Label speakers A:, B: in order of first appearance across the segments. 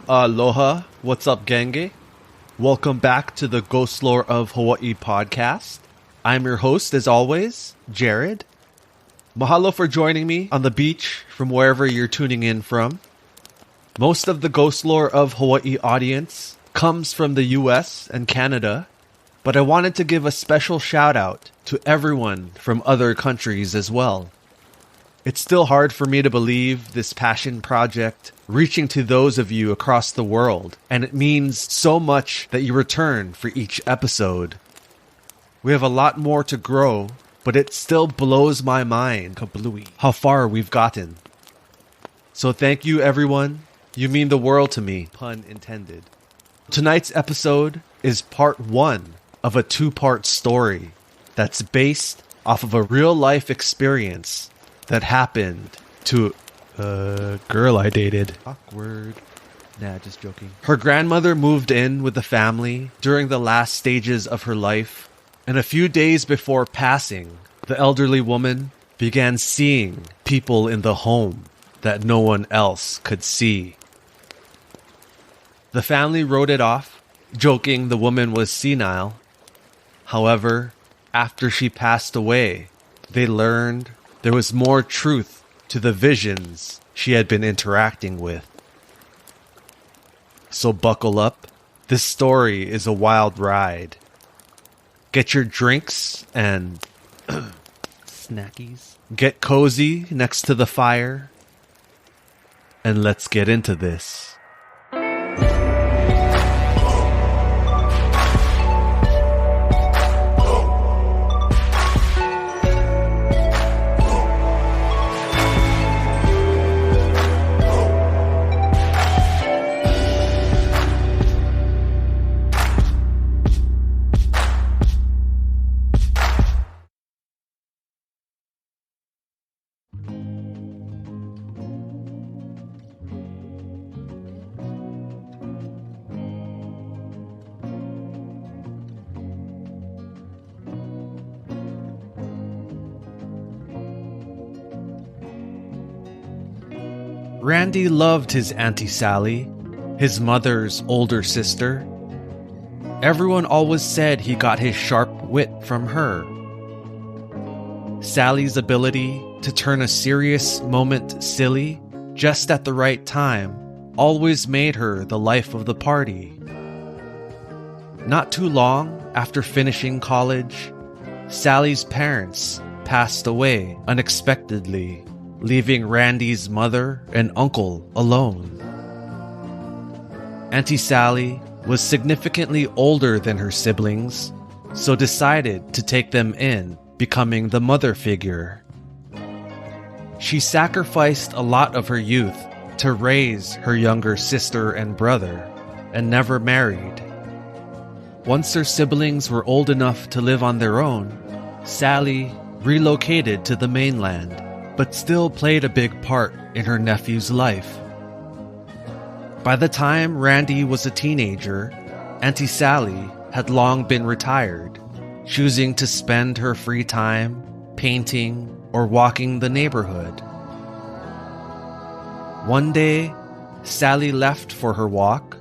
A: Aloha, what's up, Genge? Welcome back to the Ghostlore of Hawaii podcast. I'm your host, as always, Jared. Mahalo for joining me on the beach from wherever you're tuning in from. Most of the Ghostlore of Hawaii audience comes from the US and Canada, but I wanted to give a special shout out to everyone from other countries as well. It's still hard for me to believe this passion project reaching to those of you across the world, and it means so much that you return for each episode. We have a lot more to grow, but it still blows my mind how far we've gotten. So thank you, everyone. You mean the world to me, pun intended. Tonight's episode is part 1 of a 2-part story that's based off of a real-life experience that happened to a girl I dated. Awkward. Nah, just joking. Her grandmother moved in with the family during the last stages of her life, and a few days before passing, the elderly woman began seeing people in the home that no one else could see. The family wrote it off, joking the woman was senile. However, after she passed away, they learned there was more truth to the visions she had been interacting with. So buckle up. This story is a wild ride. Get your drinks and snackies. Get cozy next to the fire. And let's get into this. Randy loved his Aunty Sally, his mother's older sister. Everyone always said he got his sharp wit from her. Sally's ability to turn a serious moment silly just at the right time always made her the life of the party. Not too long after finishing college, Sally's parents passed away unexpectedly, leaving Randy's mother and uncle alone. Aunty Sally was significantly older than her siblings, so decided to take them in, becoming the mother figure. She sacrificed a lot of her youth to raise her younger sister and brother, and never married. Once her siblings were old enough to live on their own, Sally relocated to the mainland, but still played a big part in her nephew's life. By the time Randy was a teenager, Aunty Sally had long been retired, choosing to spend her free time painting or walking the neighborhood. One day, Sally left for her walk,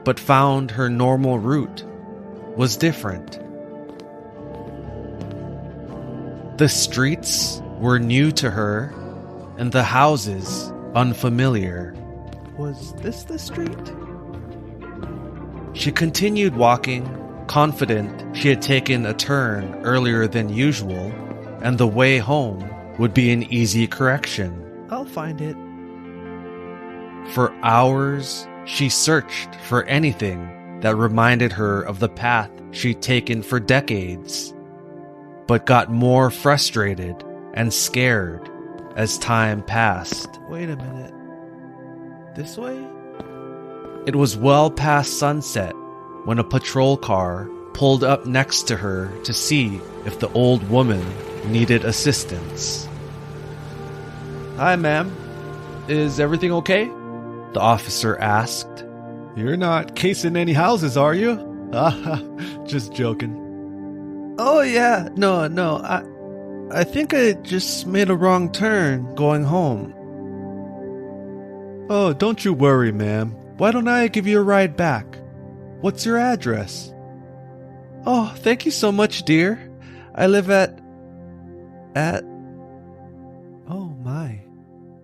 A: but found her normal route was different. The streets were new to her, and the houses unfamiliar. Was this the street? She continued walking, confident she had taken a turn earlier than usual, and the way home would be an easy correction. I'll find it. For hours, she searched for anything that reminded her of the path she'd taken for decades, but got more frustrated and scared as time passed. Wait a minute. This way? It was well past sunset when a patrol car pulled up next to her to see if the old woman needed assistance. Hi, ma'am. Is everything okay? The officer asked. You're not casing any houses, are you? Just joking. Oh yeah, no, I think I just made a wrong turn going home. Oh, don't you worry, ma'am. Why don't I give you a ride back? What's your address? Oh, thank you so much, dear. I live at... Oh my.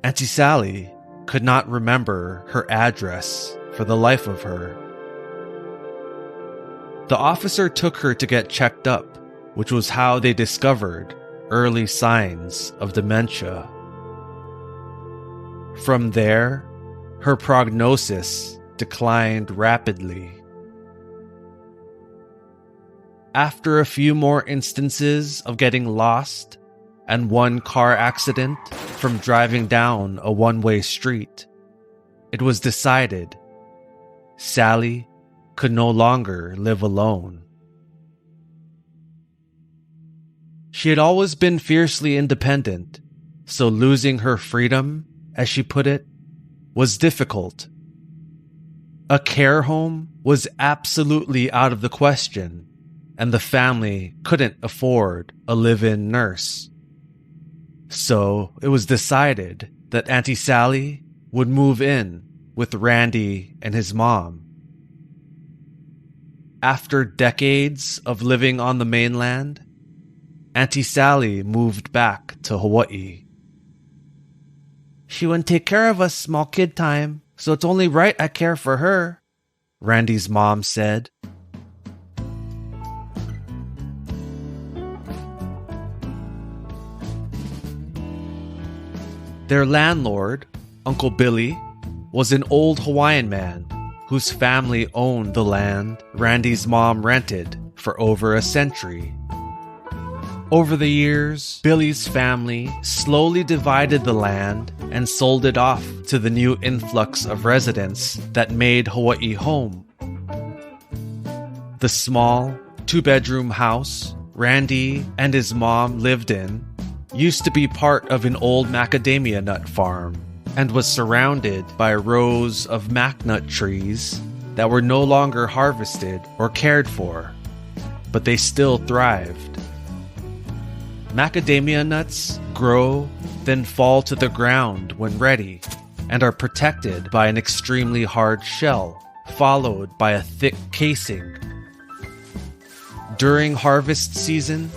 A: Aunty Sally could not remember her address for the life of her. The officer took her to get checked up, which was how they discovered early signs of dementia. From there, her prognosis declined rapidly. After a few more instances of getting lost and one car accident from driving down a one-way street, it was decided Sally could no longer live alone. She had always been fiercely independent, so losing her freedom, as she put it, was difficult. A care home was absolutely out of the question, and the family couldn't afford a live-in nurse. So it was decided that Aunty Sally would move in with Randy and his mom. After decades of living on the mainland, Aunty Sally moved back to Hawaii. She wouldn't take care of us small kid time, so it's only right I care for her, Randy's mom said. Their landlord, Uncle Billy, was an old Hawaiian man whose family owned the land Randy's mom rented for over a century. Over the years, Billy's family slowly divided the land and sold it off to the new influx of residents that made Hawaii home. The small, two-bedroom house Randy and his mom lived in used to be part of an old macadamia nut farm and was surrounded by rows of macnut trees that were no longer harvested or cared for, but they still thrived. Macadamia nuts grow, then fall to the ground when ready, and are protected by an extremely hard shell, followed by a thick casing. During harvest season,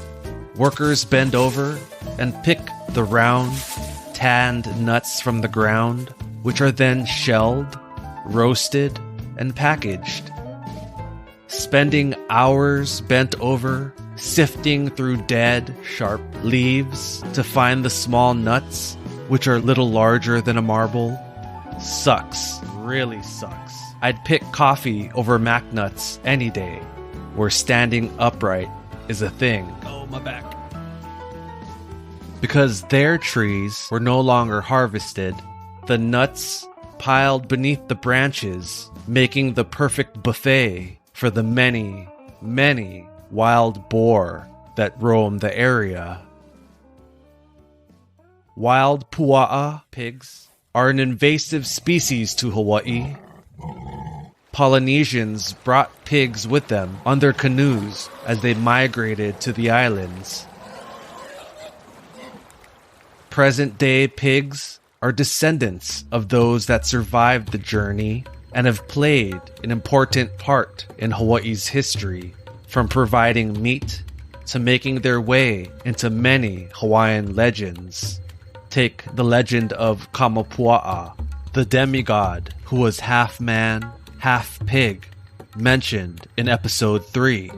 A: workers bend over and pick the round, tanned nuts from the ground, which are then shelled, roasted, and packaged. Spending hours bent over, sifting through dead, sharp leaves to find the small nuts, which are little larger than a marble, sucks, really sucks. I'd pick coffee over mac nuts any day, where standing upright is a thing. Oh, my back. Because their trees were no longer harvested, the nuts piled beneath the branches, making the perfect buffet for the many, many wild boar that roam the area. Wild pua'a pigs are an invasive species to Hawaii. Polynesians brought pigs with them on their canoes as they migrated to the islands. Present-day pigs are descendants of those that survived the journey and have played an important part in Hawaii's history, from providing meat to making their way into many Hawaiian legends. Take the legend of Kamapua'a, the demigod who was half man, half pig, mentioned in episode 3.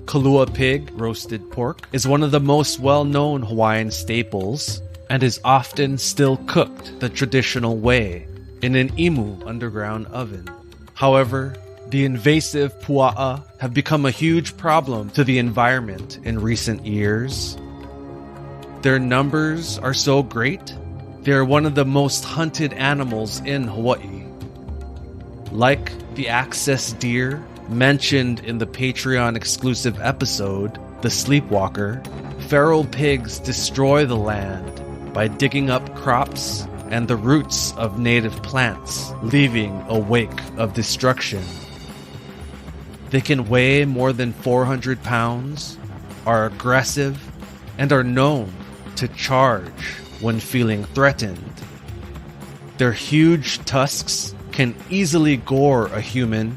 A: Kalua pig, roasted pork, is one of the most well-known Hawaiian staples and is often still cooked the traditional way in an imu underground oven. However, the invasive pua'a have become a huge problem to the environment in recent years. Their numbers are so great, they are one of the most hunted animals in Hawaii. Like the access deer mentioned in the Patreon exclusive episode, The Sleepwalker, feral pigs destroy the land by digging up crops and the roots of native plants, leaving a wake of destruction. They can weigh more than 400 pounds, are aggressive, and are known to charge when feeling threatened. Their huge tusks can easily gore a human,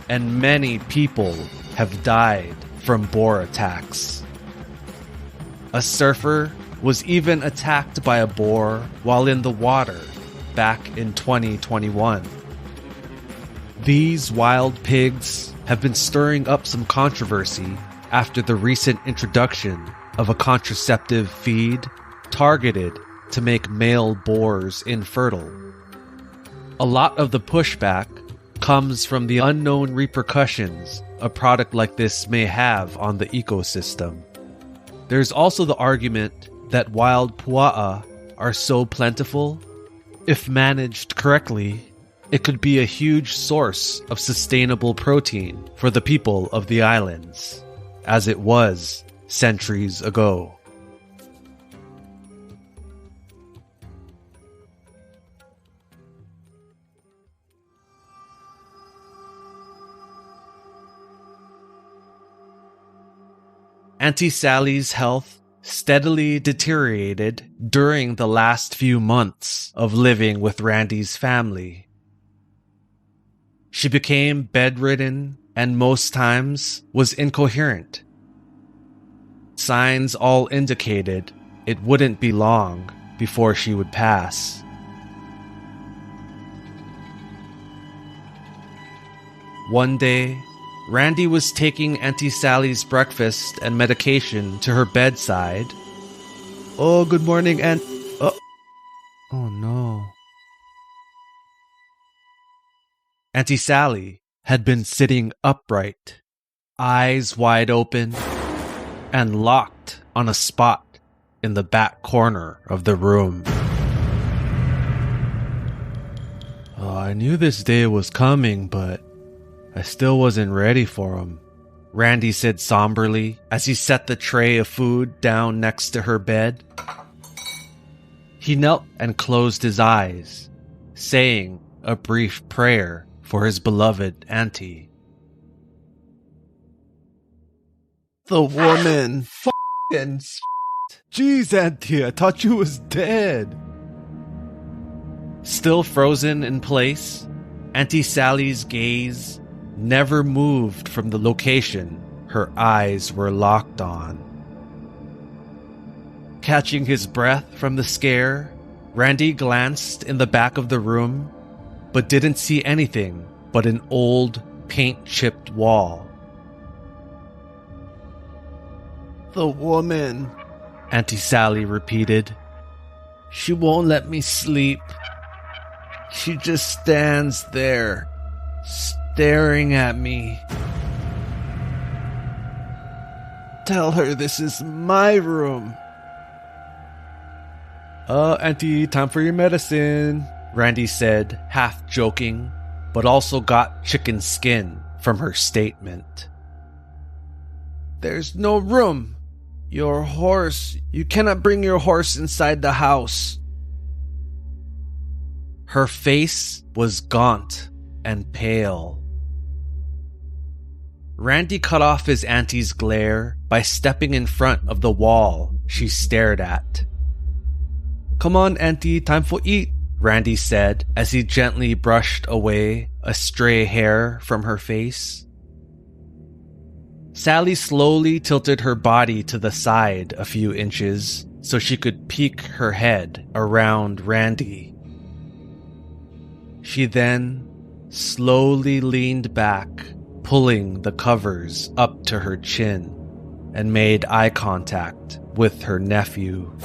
A: and many people have died from boar attacks. A surfer was even attacked by a boar while in the water back in 2021. These wild pigs have been stirring up some controversy after the recent introduction of a contraceptive feed targeted to make male boars infertile. A lot of the pushback comes from the unknown repercussions a product like this may have on the ecosystem. There's also the argument that wild pua'a are so plentiful, if managed correctly, it could be a huge source of sustainable protein for the people of the islands, as it was centuries ago. Aunty Sally's health steadily deteriorated during the last few months of living with Randy's family. She became bedridden and most times was incoherent. Signs all indicated it wouldn't be long before she would pass. One day, Randy was taking Aunty Sally's breakfast and medication to her bedside. "Oh, good morning, Aunt..." Oh no. Aunty Sally had been sitting upright, eyes wide open, and locked on a spot in the back corner of the room. "Oh, I knew this day was coming, but I still wasn't ready for him," Randy said somberly as he set the tray of food down next to her bed. He knelt and closed his eyes, saying a brief prayer for his beloved auntie. "The woman! F***ing Jeez, auntie, I thought you was dead." Still frozen in place, Aunty Sally's gaze never moved from the location her eyes were locked on. Catching his breath from the scare, Randy glanced in the back of the room, but didn't see anything but an old, paint-chipped wall. "The woman," Aunty Sally repeated. "She won't let me sleep. She just stands there, staring at me. Tell her this is my room." Auntie, time for your medicine," Randy said, half joking, but also got chicken skin from her statement. "There's no room. Your horse, you cannot bring your horse inside the house." Her face was gaunt and pale. Randy cut off his auntie's glare by stepping in front of the wall she stared at. "Come on, auntie, time for eat," Randy said as he gently brushed away a stray hair from her face. Sally slowly tilted her body to the side a few inches so she could peek her head around Randy. She then slowly leaned back, pulling the covers up to her chin, and made eye contact with her nephew.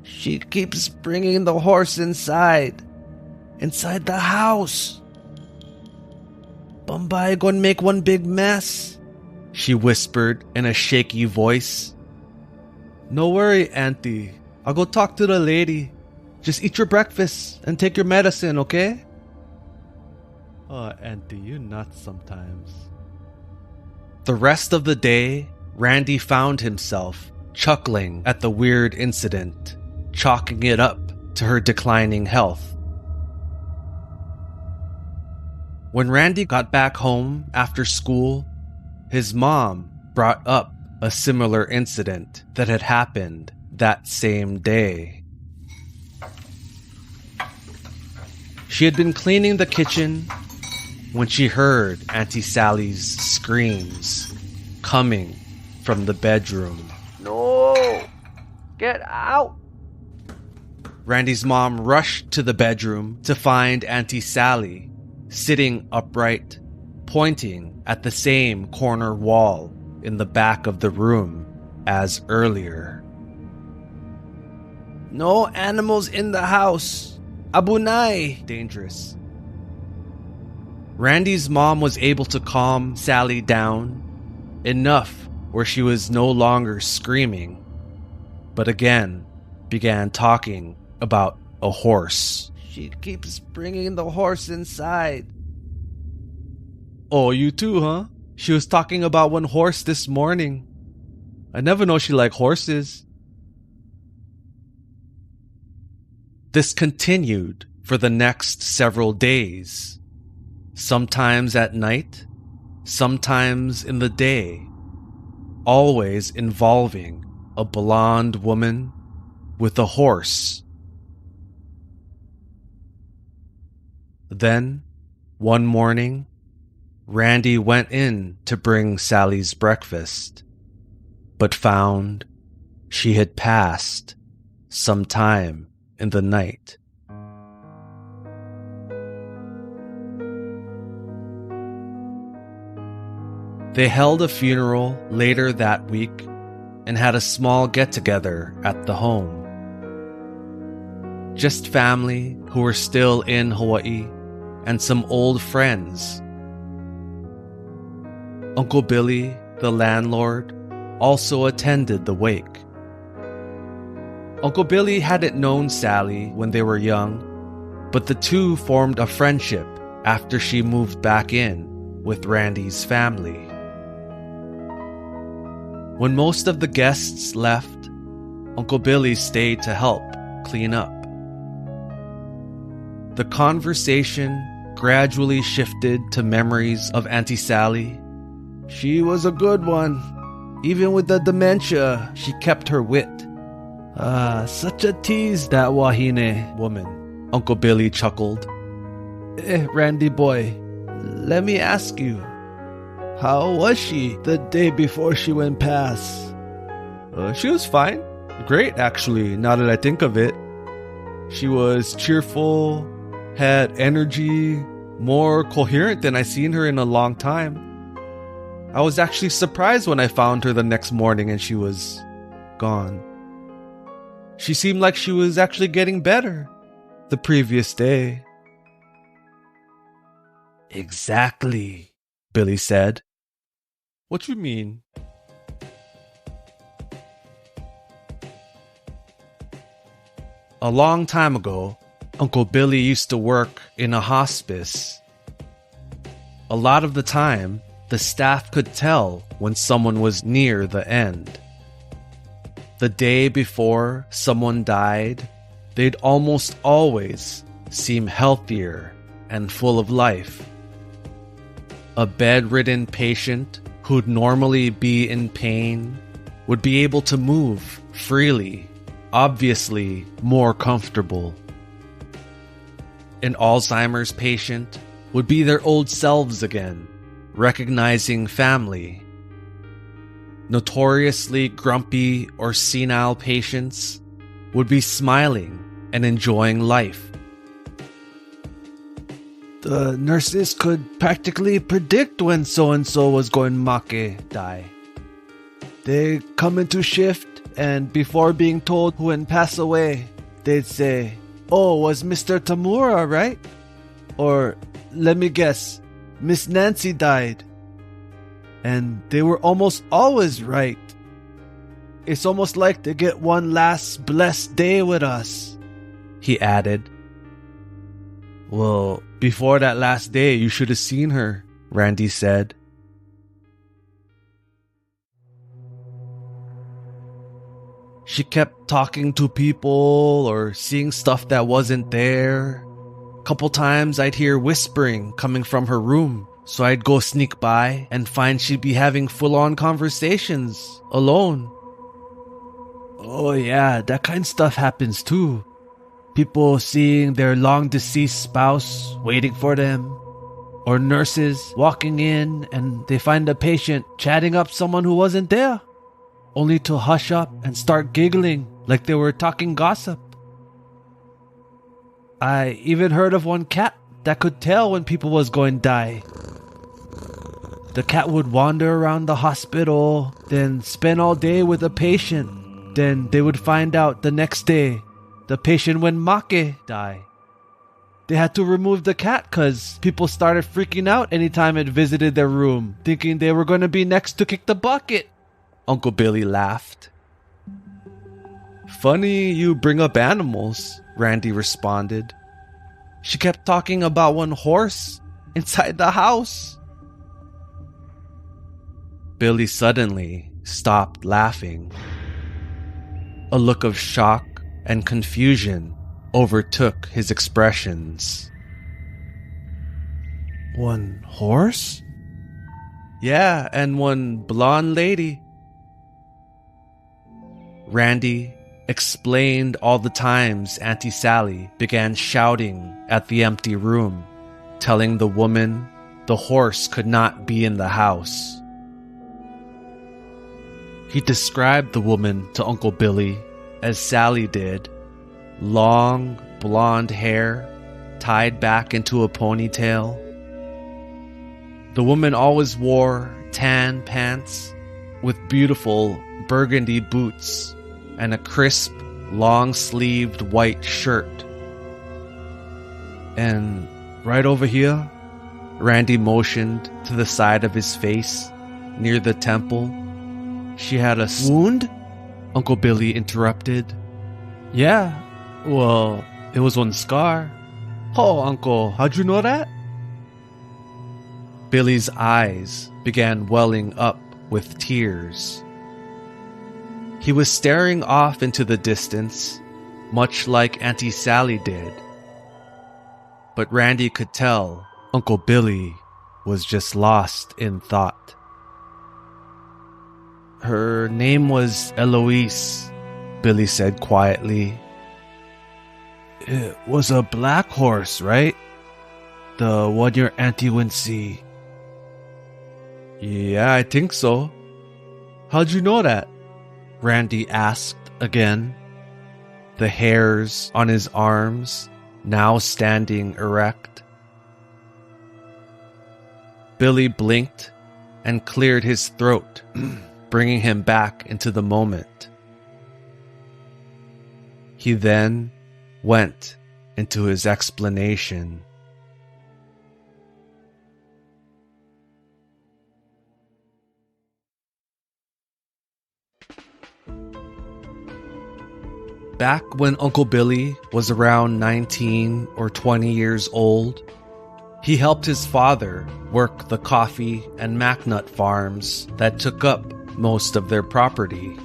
A: "She keeps bringing the horse inside the house. Bombay gonna make one big mess," she whispered in a shaky voice. "No worry, auntie. I'll go talk to the lady. Just eat your breakfast and take your medicine, okay?" "Oh, auntie, you nuts sometimes." The rest of the day, Randy found himself chuckling at the weird incident, chalking it up to her declining health. When Randy got back home after school, his mom brought up a similar incident that had happened that same day. She had been cleaning the kitchen when she heard Aunty Sally's screams coming from the bedroom.
B: No! Get out!
A: Randy's mom rushed to the bedroom to find Aunty Sally sitting upright, pointing at the same corner wall in the back of the room as earlier.
B: No animals in the house. Abunai!
A: Dangerous. Randy's mom was able to calm Sally down enough where she was no longer screaming, but again began talking about a horse.
B: She keeps bringing the horse inside.
A: Oh, you too, huh? She was talking about one horse this morning. I never know she liked horses. This continued for the next several days, sometimes at night, sometimes in the day, always involving a blonde woman with a horse. Then, one morning, Randy went in to bring Sally's breakfast, but found she had passed sometime in the night. They held a funeral later that week and had a small get-together at the home. Just family who were still in Hawaii and some old friends. Uncle Billy, the landlord, also attended the wake. Uncle Billy hadn't known Sally when they were young, but the two formed a friendship after she moved back in with Randy's family. When most of the guests left, Uncle Billy stayed to help clean up. The conversation gradually shifted to memories of Aunty Sally.
B: She was a good one. Even with the dementia, she kept her wit. Such a tease, that Wahine woman.
A: Uncle Billy chuckled.
B: Randy boy, let me ask you, how was she the day before she went past?
A: She was fine. Great, actually, now that I think of it. She was cheerful, had energy, more coherent than I've seen her in a long time. I was actually surprised when I found her the next morning and she was gone. She seemed like she was actually getting better the previous day.
B: Exactly,
A: Billy said. What you mean? A long time ago, Uncle Billy used to work in a hospice. A lot of the time, the staff could tell when someone was near the end. The day before someone died, they'd almost always seem healthier and full of life. A bedridden patient who'd normally be in pain would be able to move freely, obviously more comfortable. An Alzheimer's patient would be their old selves again, recognizing family. Notoriously grumpy or senile patients would be smiling and enjoying life.
B: The nurses could practically predict when so-and-so was going to die. They come into shift, and before being told who had passed away, they'd say, "Oh, was Mr. Tamura, right?" Or, "Let me guess, Miss Nancy died." And they were almost always right. It's almost like they get one last blessed day with us, he added.
A: Well, before that last day, you should have seen her, Randy said. She kept talking to people or seeing stuff that wasn't there. Couple times I'd hear whispering coming from her room, so I'd go sneak by and find she'd be having full-on conversations alone.
B: Oh yeah, that kind of stuff happens too. People seeing their long-deceased spouse waiting for them, or nurses walking in and they find a patient chatting up someone who wasn't there, only to hush up and start giggling like they were talking gossip. I even heard of one cat that could tell when people was going to die. The cat would wander around the hospital, then spend all day with a patient. Then they would find out the next day the patient went make die. They had to remove the cat because people started freaking out anytime it visited their room, thinking they were going to be next to kick the bucket.
A: Uncle Billy laughed. Funny you bring up animals, Randy responded. She kept talking about one horse inside the house. Billy suddenly stopped laughing. A look of shock and confusion overtook his expressions.
B: One horse?
A: Yeah, and one blonde lady. Randy explained all the times Aunty Sally began shouting at the empty room, telling the woman the horse could not be in the house. He described the woman to Uncle Billy as Sally did. Long, blonde hair tied back into a ponytail. The woman always wore tan pants with beautiful burgundy boots and a crisp, long-sleeved white shirt. And right over here, Randy motioned to the side of his face near the temple. She had a
B: wound?
A: Uncle Billy interrupted. Yeah, well, it was one scar. Oh, Uncle, how'd you know that? Billy's eyes began welling up with tears. He was staring off into the distance, much like Aunty Sally did. But Randy could tell Uncle Billy was just lost in thought. Her name was Eloise, Billy said quietly.
B: It was a black horse, right? The one your auntie went see.
A: Yeah, I think so. How'd you know that? Randy asked again, the hairs on his arms now standing erect. Billy blinked and cleared his throat, bringing him back into the moment. He then went into his explanation. Back when Uncle Billy was around 19 or 20 years old, he helped his father work the coffee and macnut farms that took up most of their property.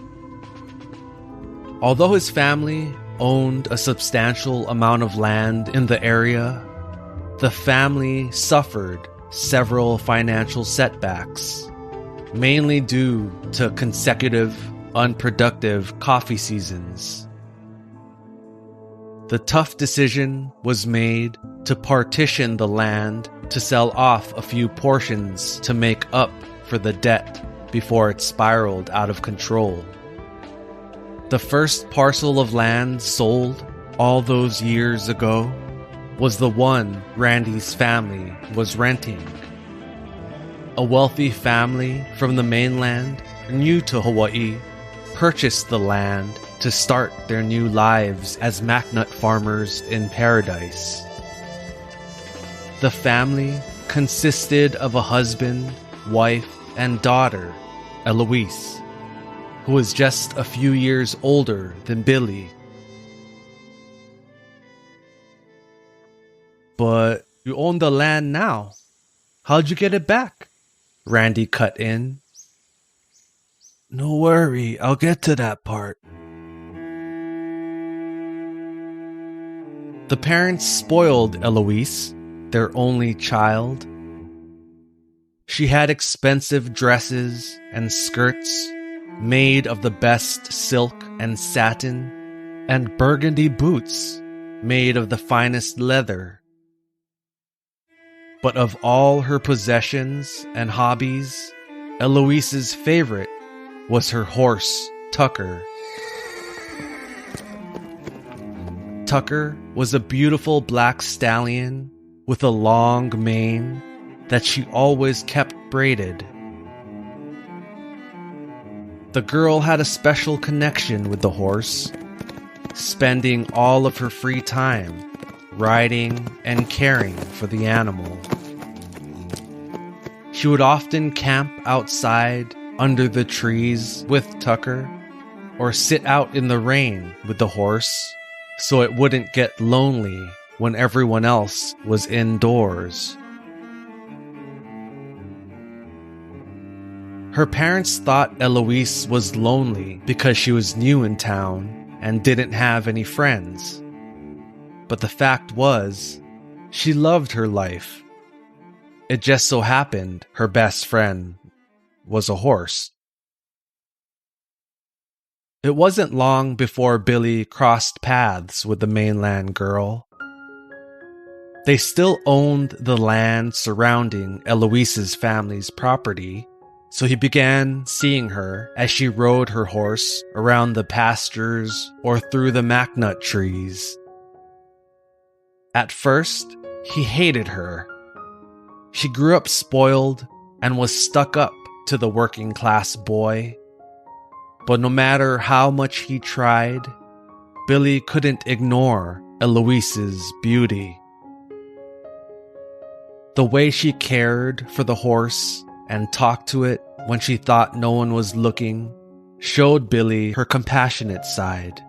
A: Although his family owned a substantial amount of land in the area, the family suffered several financial setbacks, mainly due to consecutive, unproductive coffee seasons. The tough decision was made to partition the land to sell off a few portions to make up for the debt before it spiraled out of control. The first parcel of land sold all those years ago was the one Randy's family was renting. A wealthy family from the mainland, new to Hawaii, purchased the land to start their new lives as macnut farmers in paradise. The family consisted of a husband, wife, and daughter, Eloise, who was just a few years older than Billy. But you own the land now. How'd you get it back? Randy cut in.
B: No worry, I'll get to that part.
A: The parents spoiled Eloise, their only child. She had expensive dresses and skirts made of the best silk and satin, and burgundy boots made of the finest leather. But of all her possessions and hobbies, Eloise's favorite was her horse, Tucker. Tucker was a beautiful black stallion with a long mane that she always kept braided. The girl had a special connection with the horse, spending all of her free time riding and caring for the animal. She would often camp outside under the trees with Tucker, or sit out in the rain with the horse so it wouldn't get lonely when everyone else was indoors. Her parents thought Eloise was lonely because she was new in town and didn't have any friends. But the fact was, she loved her life. It just so happened her best friend was a horse. It wasn't long before Billy crossed paths with the mainland girl. They still owned the land surrounding Eloise's family's property, so he began seeing her as she rode her horse around the pastures or through the macnut trees. At first, he hated her. She grew up spoiled and was stuck up to the working class boy. But no matter how much he tried, Billy couldn't ignore Eloise's beauty. The way she cared for the horse and talked to it when she thought no one was looking showed Billy her compassionate side.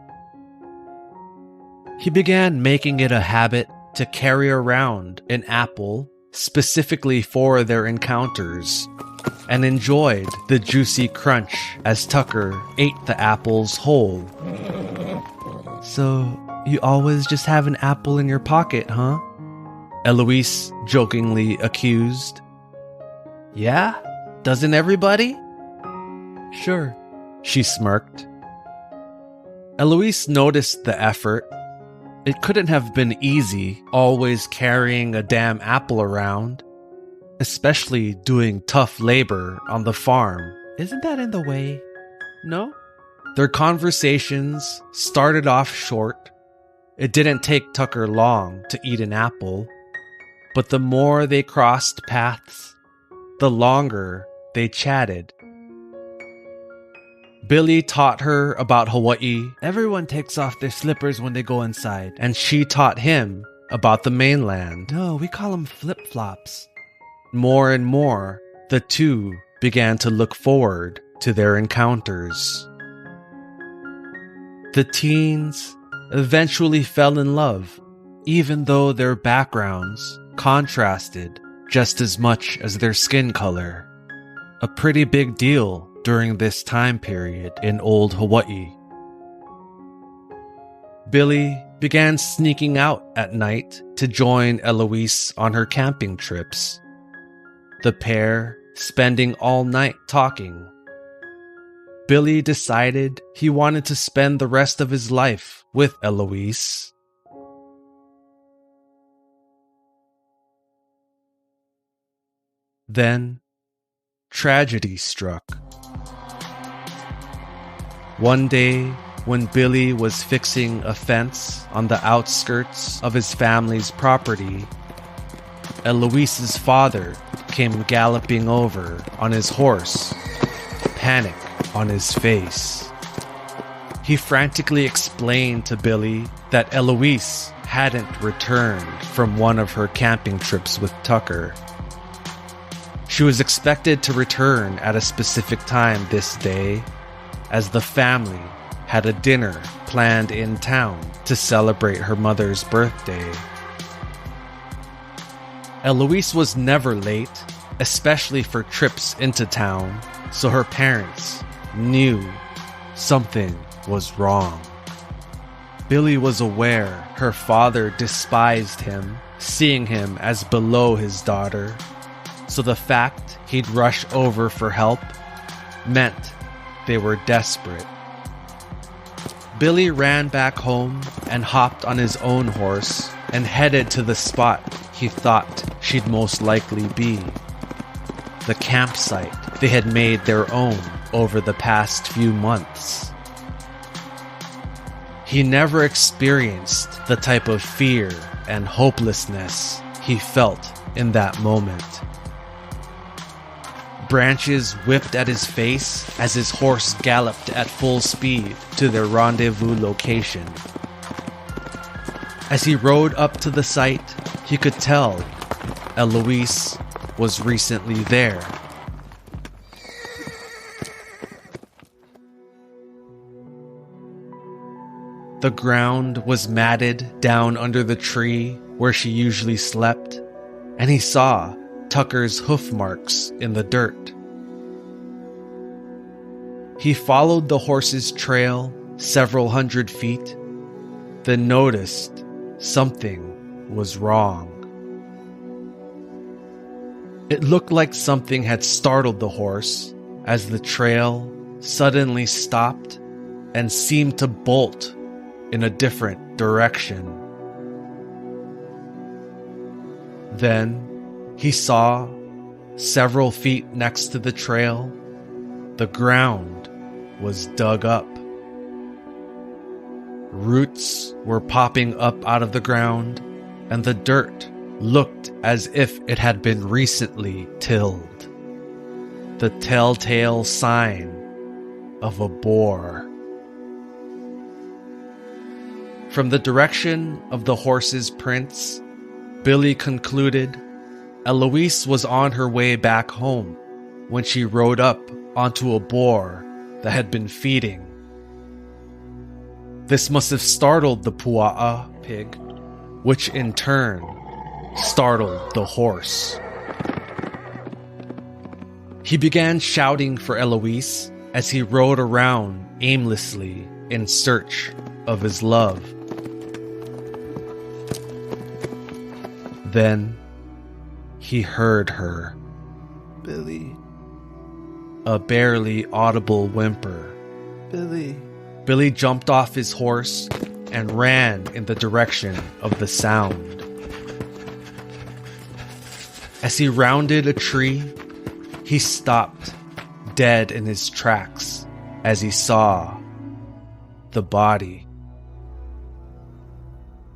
A: He began making it a habit to carry around an apple specifically for their encounters, and enjoyed the juicy crunch as Tucker ate the apples whole.
B: So, you always just have an apple in your pocket, huh?
A: Eloise jokingly accused.
B: Yeah? Doesn't everybody?
A: Sure, she smirked. Eloise noticed the effort. It couldn't have been easy always carrying a damn apple around, especially doing tough labor on the farm.
B: Isn't that in the way? No?
A: Their conversations started off short. It didn't take Tucker long to eat an apple, but the more they crossed paths, the longer they chatted. Billy taught her about Hawaii.
B: Everyone takes off their slippers when they go inside.
A: And she taught him about the mainland.
B: No, we call them flip-flops.
A: More and more, the two began to look forward to their encounters. The teens eventually fell in love, even though their backgrounds contrasted just as much as their skin color. A pretty big deal during this time period in old Hawaii. Billy began sneaking out at night to join Eloise on her camping trips, the pair spending all night talking. Billy decided he wanted to spend the rest of his life with Eloise. Then, tragedy struck. One day, when Billy was fixing a fence on the outskirts of his family's property, Eloise's father came galloping over on his horse, panic on his face. He frantically explained to Billy that Eloise hadn't returned from one of her camping trips with Tucker. She was expected to return at a specific time this day, as the family had a dinner planned in town to celebrate her mother's birthday. Eloise was never late, especially for trips into town, so her parents knew something was wrong. Billy was aware her father despised him, seeing him as below his daughter, so the fact he'd rush over for help meant they were desperate. Billy ran back home and hopped on his own horse and headed to the spot he thought she'd most likely be. The campsite they had made their own over the past few months. He never experienced the type of fear and hopelessness he felt in that moment. Branches whipped at his face as his horse galloped at full speed to their rendezvous location. As he rode up to the site, he could tell Eloise was recently there. The ground was matted down under the tree where she usually slept, and he saw Tucker's hoof marks in the dirt. He followed the horse's trail several hundred feet, then noticed something was wrong. It looked like something had startled the horse as the trail suddenly stopped and seemed to bolt in a different direction. Then he saw, several feet next to the trail, the ground was dug up. Roots were popping up out of the ground, and the dirt looked as if it had been recently tilled. The telltale sign of a boar. From the direction of the horse's prints, Billy concluded Eloise was on her way back home when she rode up onto a boar that had been feeding. This must have startled the pua'a pig, which in turn startled the horse. He began shouting for Eloise as he rode around aimlessly in search of his love. Then he heard her.
B: Billy.
A: A barely audible whimper.
B: Billy.
A: Billy jumped off his horse and ran in the direction of the sound. As he rounded a tree, he stopped, dead in his tracks, as he saw the body.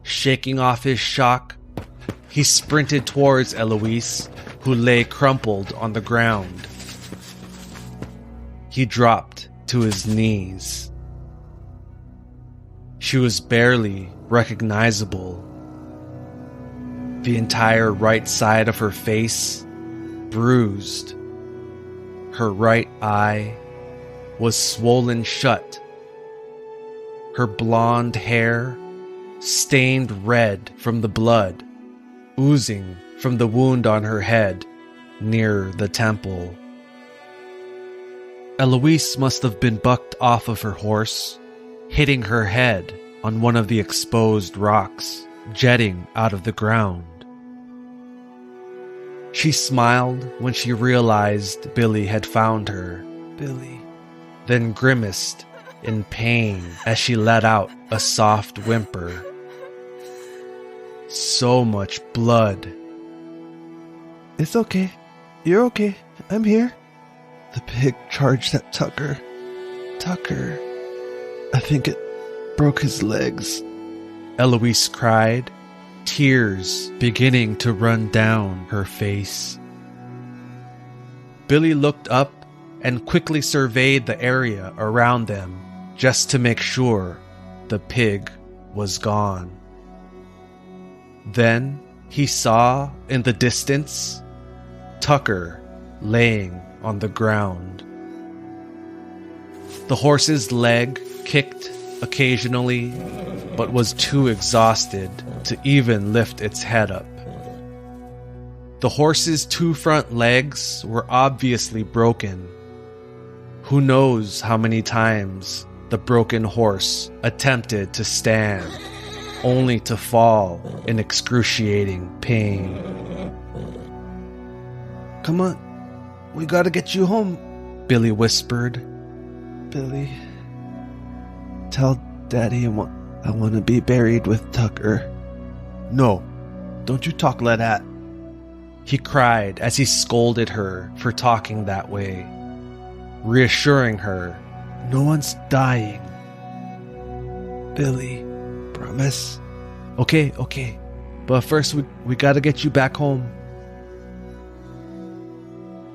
A: Shaking off his shock, he sprinted towards Eloise, who lay crumpled on the ground. He dropped to his knees. She was barely recognizable. The entire right side of her face bruised. Her right eye was swollen shut. Her blonde hair stained red from the blood oozing from the wound on her head near the temple. Eloise must have been bucked off of her horse, hitting her head on one of the exposed rocks jetting out of the ground. She smiled when she realized Billy had found her.
B: Billy.
A: Then grimaced in pain as she let out a soft whimper. So much blood.
B: It's okay. You're okay. I'm here. The pig charged at Tucker. Tucker. I think it broke his legs.
A: Eloise cried, tears beginning to run down her face. Billy looked up and quickly surveyed the area around them just to make sure the pig was gone. Then he saw in the distance Tucker laying on the ground. The horse's leg kicked occasionally, but was too exhausted to even lift its head up. The horse's two front legs were obviously broken. Who knows how many times the broken horse attempted to stand, only to fall in excruciating pain.
B: Come on. We gotta get you home.
A: Billy whispered.
B: Billy. Tell Daddy, I want to be buried with Tucker.
A: No, don't you talk like that.
B: He cried as he scolded her for talking that way, reassuring her, no one's dying. Billy, promise? Okay. But first we gotta get you back home.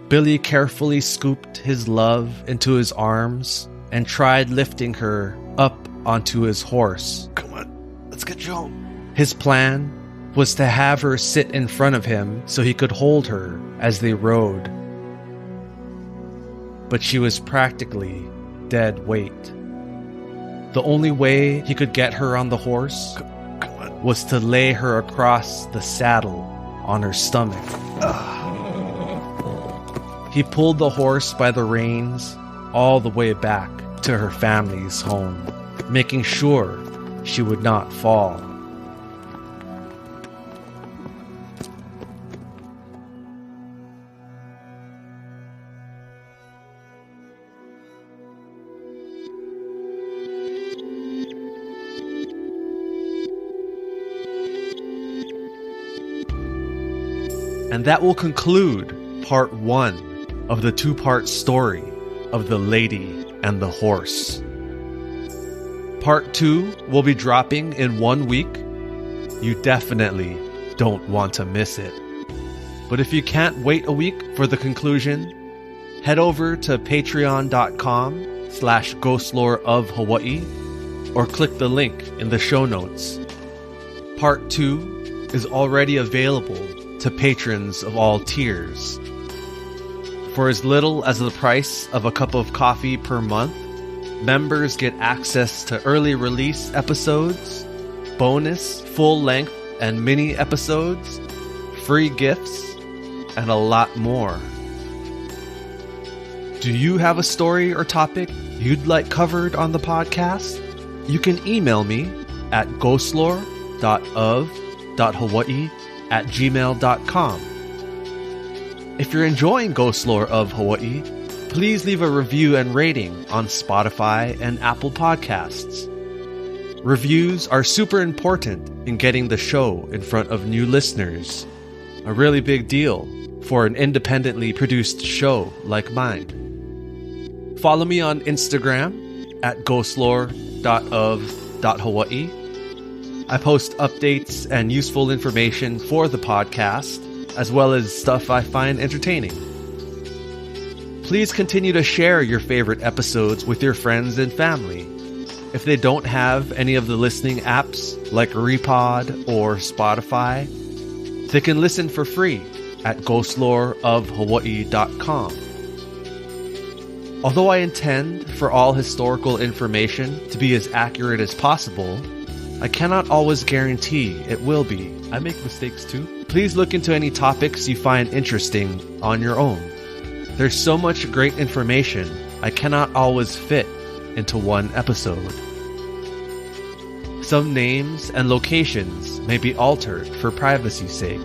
B: Billy carefully scooped his love into his arms and tried lifting her up onto his horse.
A: Come on, let's get you home.
B: His plan was to have her sit in front of him so he could hold her as they rode. But she was practically dead weight. The only way he could get her on the horse was to lay her across the saddle on her stomach. He pulled the horse by the reins all the way back to her family's home, making sure she would not fall. And that will conclude part 1 of the 2-part story of the lady and the horse. Part 2 will be dropping in 1 week. You definitely don't want to miss it. But if you can't wait a week for the conclusion, head over to patreon.com/Ghostlore of Hawaii or click the link in the show notes. Part 2 is already available to patrons of all tiers. For as little as the price of a cup of coffee per month, members get access to early release episodes, bonus, full-length, and mini episodes, free gifts, and a lot more. Do you have a story or topic you'd like covered on the podcast? You can email me at ghostlore.of.hawaii@gmail.com. If you're enjoying Ghostlore of Hawaii, please leave a review and rating on Spotify and Apple Podcasts. Reviews are super important in getting the show in front of new listeners. A really big deal for an independently produced show like mine. Follow me on Instagram at ghostlore.of.hawaii. I post updates and useful information for the podcast, as well as stuff I find entertaining. Please continue to share your favorite episodes with your friends and family. If they don't have any of the listening apps like Repod or Spotify, they can listen for free at ghostloreofhawaii.com. Although I intend for all historical information to be as accurate as possible, I cannot always guarantee it will be. I make mistakes too. Please look into any topics you find interesting on your own. There's so much great information I cannot always fit into one episode. Some names and locations may be altered for privacy's sake.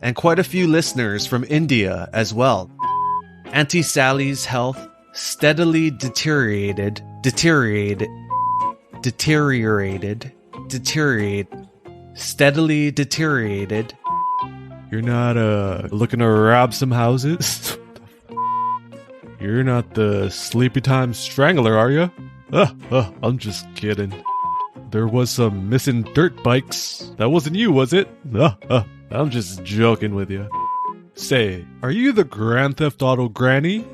B: And quite a few listeners from India as well. Aunty Sally's health steadily deteriorated. Steadily deteriorated.
C: You're not looking to rob some houses? You're not the Sleepy Time Strangler, are you? I'm just kidding. There was some missing dirt bikes. That wasn't you, was it? I'm just joking with you. Say, are you the Grand Theft Auto granny?